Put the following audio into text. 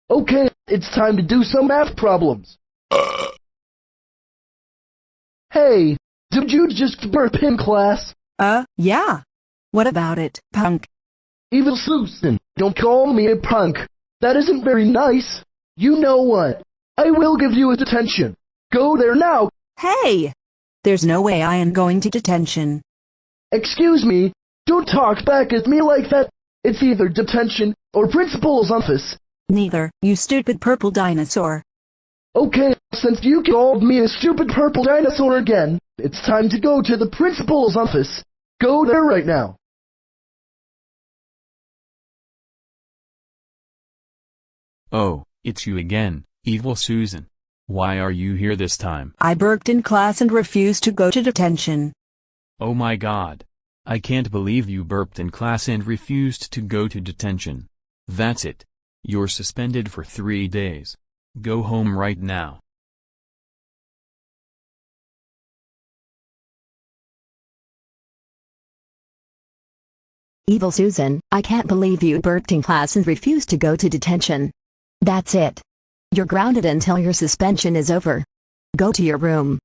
Okay, it's time to do some math problems. Hey, did you just burp in class? Yeah. What about it, punk? Evil Susan, don't call me a punk. That isn't very nice. You know what? I will give you a detention. Go there now. Hey! There's no way I am going to detention. Excuse me, don't talk back at me like that. It's either detention or principal's office. Neither, you stupid purple dinosaur. Okay, since you called me a stupid purple dinosaur again, it's time to go to the principal's office. Go there right now. Oh, it's you again, Evil Susan. Why are you here this time? I burped in class and refused to go to detention. Oh my God. I can't believe you burped in class and refused to go to detention. That's it. You're suspended for 3 days. Go home right now. Evil Susan, I can't believe you burped in class and refused to go to detention. That's it. You're grounded until your suspension is over. Go to your room.